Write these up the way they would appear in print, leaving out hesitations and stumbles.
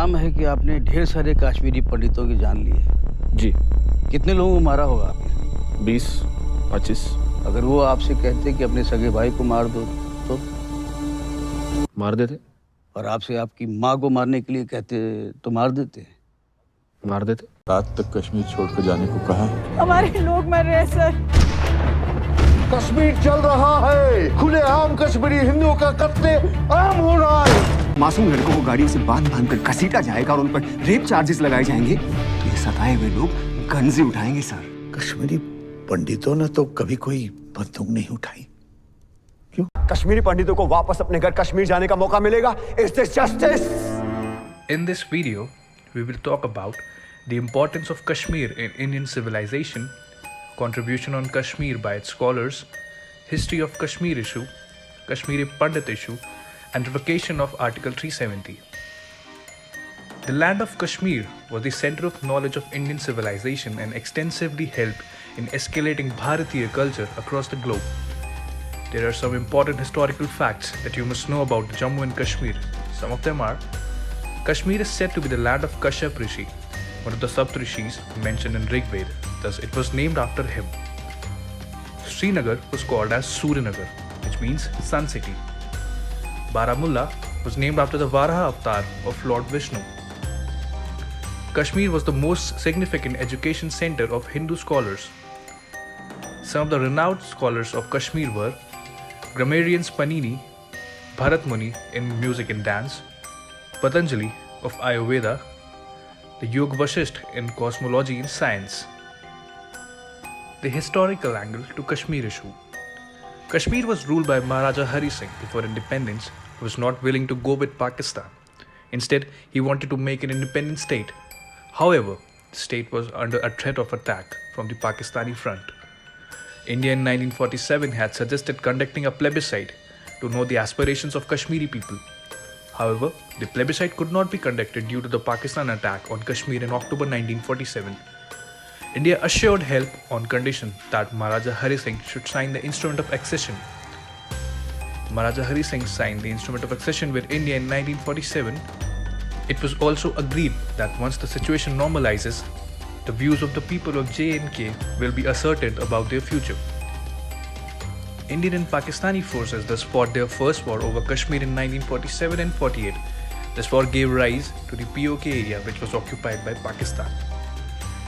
इल्ज़ाम है कि आपने ढेर सारे कश्मीरी पंडितों की जान ली है। जी। कितने लोगों को मारा होगा आपने? 20-25। अगर वो आपसे कहते कि अपने सगे भाई को मार दो तो? मार देते। और आपसे आपकी माँ को मारने के लिए कहते तो मार देते? मार देते। रात तक कश्मीर छोड़कर जाने को कहा है। हमारे लोग मर रहे हैं सर। कश्मीर चल रहा है, खुलेआम कश्मीरी हिंदुओं का कत्ले आम हो रहा है। मासूम लड़कों को गाड़ियों से बांध कर घसीटा जाएगा और उन पर रेप चार्जेस लगाए जाएंगे तो ये सताए हुए लोग गंजे उठाएंगे सर। कश्मीरी पंडितों ने तो कभी कोई बंदूक नहीं उठाई। क्यों? कश्मीरी पंडितों को वापस अपने घर कश्मीर जाने का मौका मिलेगा। Is this justice? In this video, we will talk about the importance of Kashmir in Indian civilization, contribution on Kashmir by its scholars, history of Kashmir issue, Kashmiri Pandit issue, and revocation of Article 370. The land of Kashmir was the center of knowledge of Indian civilization and extensively helped in escalating Bharatiya culture across the globe. There are some important historical facts that you must know about Jammu and Kashmir. Some of them are: Kashmir is said to be the land of Kashyap Rishi, one of the Saptarishis mentioned in Rig Veda, thus it was named after him. Srinagar was called as Surinagar, which means Sun City. Baramulla was named after the Varaha avatar of Lord Vishnu. Kashmir was the most significant education center of Hindu scholars. Some of the renowned scholars of Kashmir were grammarians Panini, Bharat Muni in music and dance, Patanjali of Ayurveda, the Yog Vasisht in cosmology and science. The historical angle to Kashmir issue. Kashmir was ruled by Maharaja Hari Singh before independence, who was not willing to go with Pakistan. Instead, he wanted to make an independent state. However, the state was under a threat of attack from the Pakistani front. India in 1947 had suggested conducting a plebiscite to know the aspirations of Kashmiri people. However, the plebiscite could not be conducted due to the Pakistan attack on Kashmir in October 1947. India assured help on condition that Maharaja Hari Singh should sign the Instrument of Accession. Maharaja Hari Singh signed the Instrument of Accession with India in 1947. It was also agreed that once the situation normalizes, the views of the people of J&K will be asserted about their future. Indian and Pakistani forces thus fought their first war over Kashmir in 1947 and 48. This war gave rise to the POK area, which was occupied by Pakistan.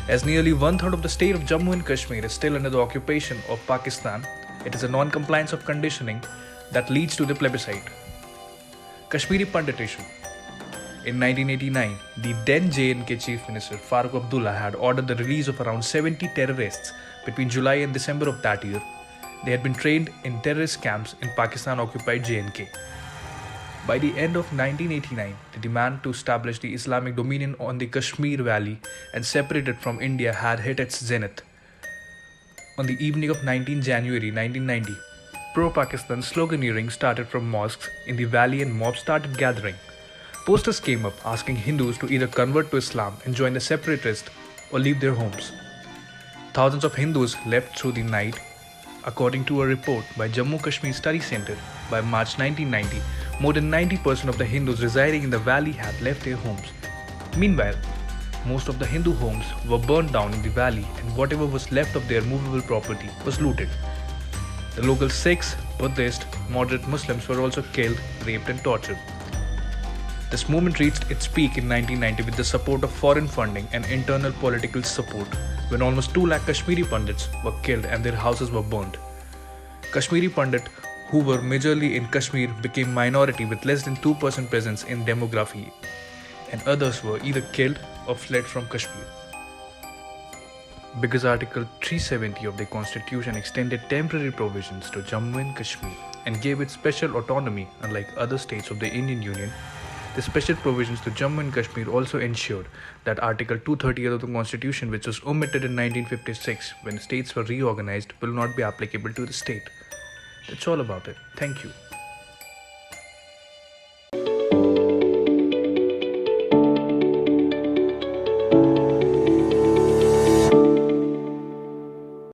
As nearly one-third of the state of Jammu and Kashmir is still under the occupation of Pakistan, it is a non-compliance of conditioning that leads to the plebiscite. Kashmiri Pandit issue. In 1989, the then J&K Chief Minister Farooq Abdullah had ordered the release of around 70 terrorists between July and December of that year. They had been trained in terrorist camps in Pakistan-occupied J&K. By the end of 1989, the demand to establish the Islamic dominion on the Kashmir Valley and separate it from India had hit its zenith. On the evening of 19 January 1990, pro-Pakistan sloganeering started from mosques in the valley and mobs started gathering. Posters came up asking Hindus to either convert to Islam and join the separatists or leave their homes. Thousands of Hindus left through the night. According to a report by Jammu Kashmir Study Center, by March 1990, more than 90% of the Hindus residing in the valley had left their homes. Meanwhile, most of the Hindu homes were burned down in the valley and whatever was left of their movable property was looted. The local Sikhs, Buddhists, moderate Muslims were also killed, raped and tortured. This movement reached its peak in 1990 with the support of foreign funding and internal political support, when almost 2 lakh Kashmiri Pandits were killed and their houses were burned. Kashmiri Pandit, who were majorly in Kashmir, became minority with less than 2% presence in demography, and others were either killed or fled from Kashmir. Because Article 370 of the Constitution extended temporary provisions to Jammu and Kashmir and gave it special autonomy unlike other states of the Indian Union, the special provisions to Jammu and Kashmir also ensured that Article 230 of the Constitution, which was omitted in 1956 when states were reorganized, will not be applicable to the state. That's all about it. Thank you.